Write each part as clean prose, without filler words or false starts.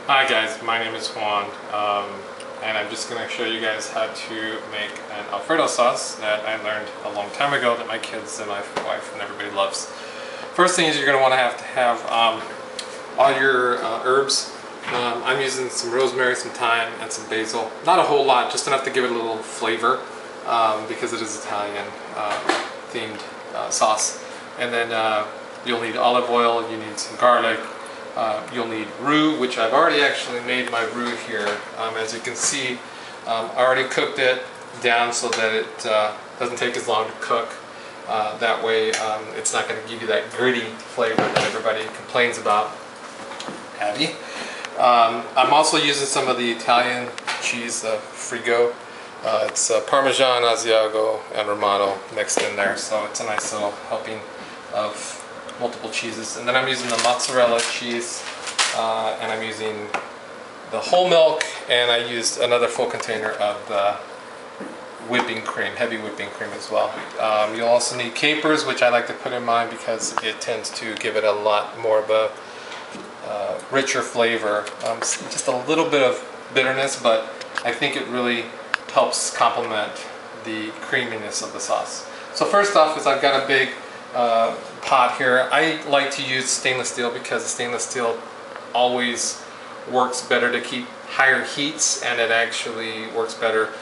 Hi guys, my name is Juan, and I'm just going to show you guys how to make an Alfredo sauce that I learned a long time ago that my kids and my wife and everybody loves. First thing is you're going to want to have all your herbs. I'm using some rosemary, some thyme, and some basil. Not a whole lot, just enough to give it a little flavor because it is Italian themed sauce. And then you'll need olive oil, you need some garlic. You'll need roux, which I've already actually made my roux here. As you can see, I already cooked it down so that it doesn't take as long to cook. That way it's not going to give you that gritty flavor that everybody complains about. Abby. I'm also using some of the Italian cheese, Frigo. It's Parmesan, Asiago, and Romano mixed in there, so it's a nice little helping of multiple cheeses. And then I'm using the mozzarella cheese, and I'm using the whole milk, and I used another full container of the whipping cream, heavy whipping cream as well. You'll also need capers, which I like to put in mine because it tends to give it a lot more of a richer flavor. Just a little bit of bitterness, but I think it really helps complement the creaminess of the sauce. So first off is I've got a big pot here. I like to use stainless steel because the stainless steel always works better to keep higher heats, and it actually works better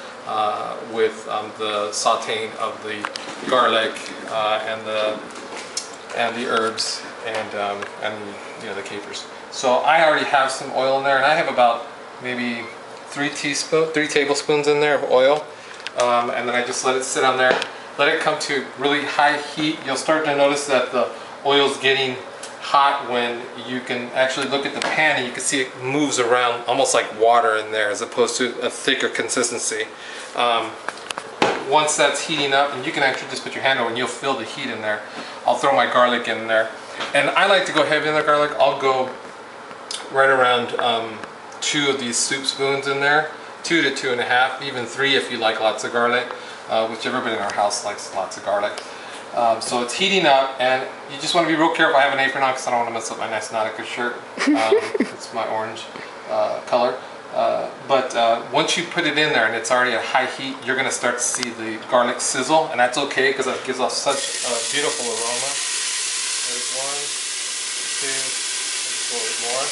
with the sauteing of the garlic and the herbs and you know, the capers. So I already have some oil in there, and I have about maybe 3 tablespoons in there of oil, and then I just let it sit on there. Let it come to really high heat. You'll start to notice that the oil's getting hot when you can actually look at the pan and you can see it moves around almost like water in there as opposed to a thicker consistency. Once that's heating up, and you can actually just put your hand over and you'll feel the heat in there, I'll throw my garlic in there. And I like to go heavy in the garlic. I'll go right around 2 of these soup spoons in there, 2 to 2.5, even 3 if you like lots of garlic. Which everybody in our house likes lots of garlic. So it's heating up, and you just want to be real careful. I have an apron on because I don't want to mess up my nice Nautica shirt. It's my orange color. But once you put it in there and it's already at high heat, you're going to start to see the garlic sizzle, and that's okay because it gives off such a beautiful aroma. There's 1, 2, a little bit more.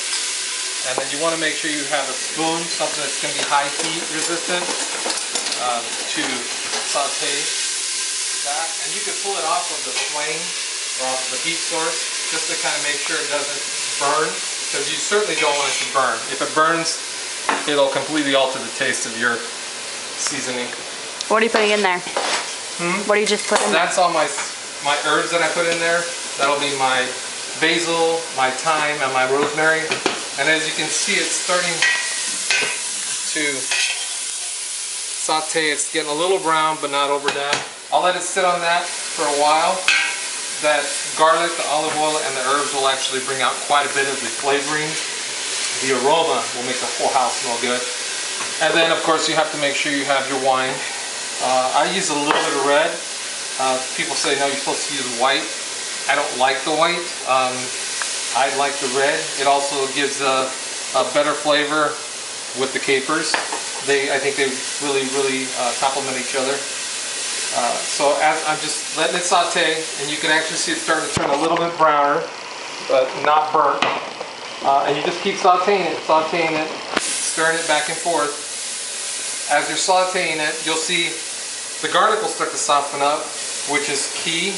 And then you want to make sure you have a spoon, something that's going to be high heat resistant, to saute that. And you can pull it off of the flame or off the heat source just to kind of make sure it doesn't burn, because you certainly don't want it to burn. If it burns, it'll completely alter the taste of your seasoning. What are you putting in there? What do you just put in there? That's all my herbs that I put in there. That'll be my basil, my thyme, and my rosemary. And as you can see, it's starting to saute. It's getting a little brown, but not overdone. I'll let it sit on that for a while. That garlic, the olive oil, and the herbs will actually bring out quite a bit of the flavoring. The aroma will make the whole house smell good. And then, of course, you have to make sure you have your wine. I use a little bit of red. People say, no, you're supposed to use white. I don't like the white. I like the red. It also gives a better flavor with the capers. I think they really complement each other. So as I'm just letting it saute, and you can actually see it starting to turn a little bit browner, but not burnt. And you just keep sauteing it, stirring it back and forth. As you're sauteing it, you'll see the garlic will start to soften up, which is key,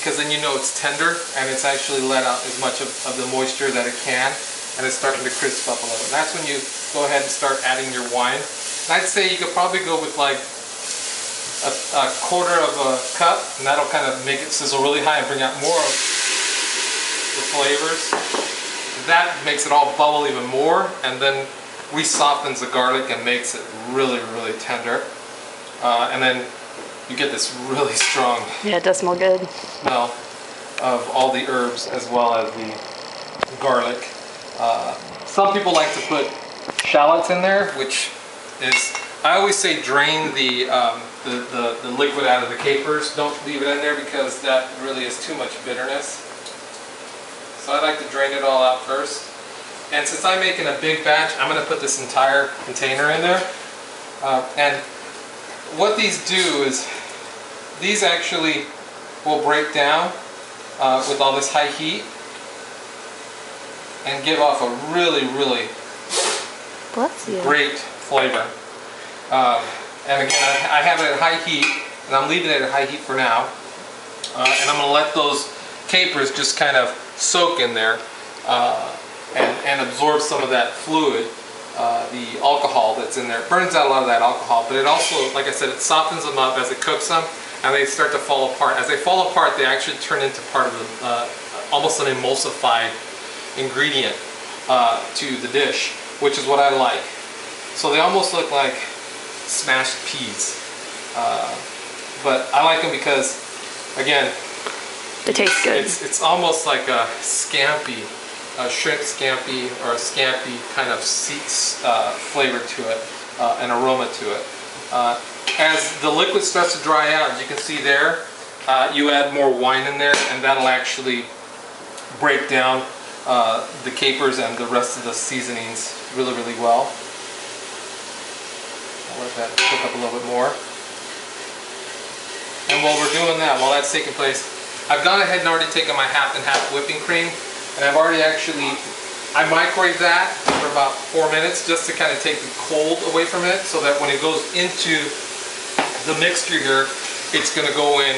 because then you know it's tender and it's actually let out as much of the moisture that it can, and it's starting to crisp up a little. And that's when you go ahead and start adding your wine. And I'd say you could probably go with like a 1/4 of a cup, and that'll kind of make it sizzle really high and bring out more of the flavors. That makes it all bubble even more, and then re-softens the garlic and makes it really tender. And then you get this really strong, yeah, it does smell good, smell of all the herbs as well as the garlic. Some people like to put shallots in there, which is, I always say drain the liquid out of the capers. Don't leave it in there because that really is too much bitterness. So I like to drain it all out first. And since I'm making a big batch, I'm going to put this entire container in there. And what these do is, these actually will break down with all this high heat and give off a really, really great flavor. And again, I have it at high heat, and I'm leaving it at high heat for now. And I'm going to let those capers just kind of soak in there and absorb some of that fluid, the alcohol that's in there. It burns out a lot of that alcohol, but it also, like I said, it softens them up as it cooks them, and they start to fall apart. As they fall apart, they actually turn into part of the, almost an emulsified ingredient to the dish, which is what I like. So they almost look like smashed peas, but I like them because, again, they taste good. It's almost like a scampi, a shrimp scampi, or a scampi kind of flavor to it, an aroma to it. As the liquid starts to dry out, as you can see there, you add more wine in there, and that'll actually break down the capers and the rest of the seasonings really, really well. I'll let that cook up a little bit more. And while we're doing that, while that's taking place, I've gone ahead and already taken my half and half whipping cream, and I've already actually, I microwave that for about 4 minutes just to kind of take the cold away from it, so that when it goes into the mixture here, it's going to go in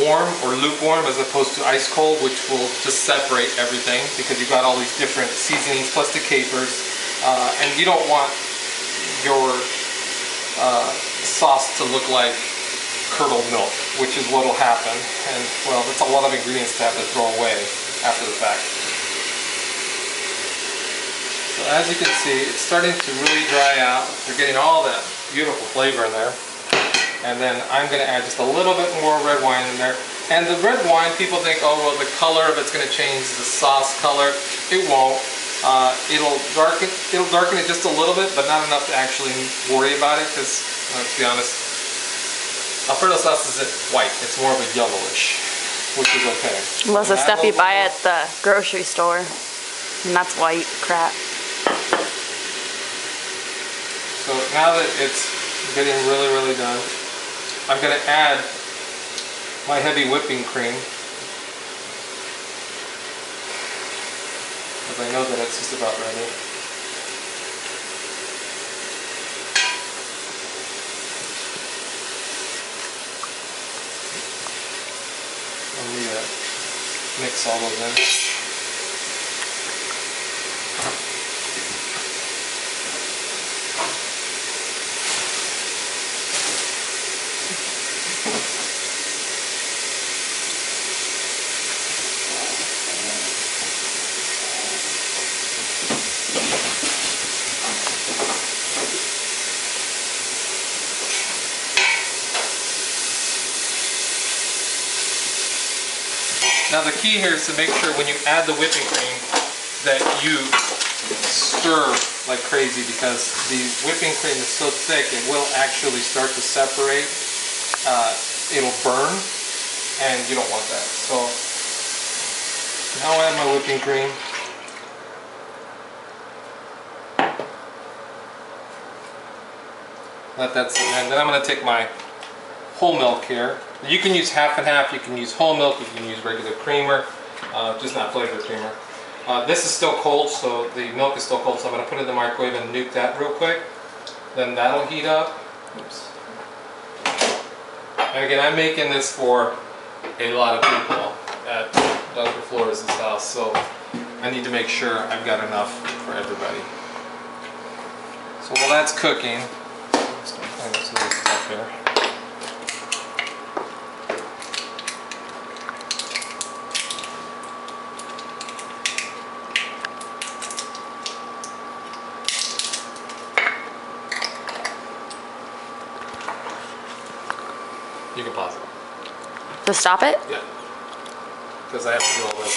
warm or lukewarm as opposed to ice cold, which will just separate everything because you've got all these different seasonings plus the capers, and you don't want your sauce to look like curdled milk, which is what will happen. And well, that's a lot of ingredients to have to throw away after the fact. So as you can see, it's starting to really dry out. You're getting all that beautiful flavor in there. And then I'm going to add just a little bit more red wine in there. And the red wine, people think, oh well, the color of it's going to change the sauce color. It won't. It'll darken it just a little bit, but not enough to actually worry about it, because let's be honest, Alfredo sauce isn't white, it's more of a yellowish, which is okay. Unless the stuff you buy at the grocery store, and that's white crap. So now that it's getting really, really done, I'm going to add my heavy whipping cream, because I know that it's just about ready. Let me mix all those in. Now the key here is to make sure when you add the whipping cream that you stir like crazy, because the whipping cream is so thick it will actually start to separate. It'll burn, and you don't want that. So now I add my whipping cream. Let that sit in. Then I'm going to take my whole milk here. You can use half and half, you can use whole milk, you can use regular creamer, just not flavored creamer. This is still cold, so the milk is still cold, so I'm going to put it in the microwave and nuke that real quick. Then that'll heat up. Oops. And again, I'm making this for a lot of people at Dr. Flores' house, so I need to make sure I've got enough for everybody. So while that's cooking, let's clean up some of this stuff here. You can pause it. To stop it? Yeah. Because I have to do all this.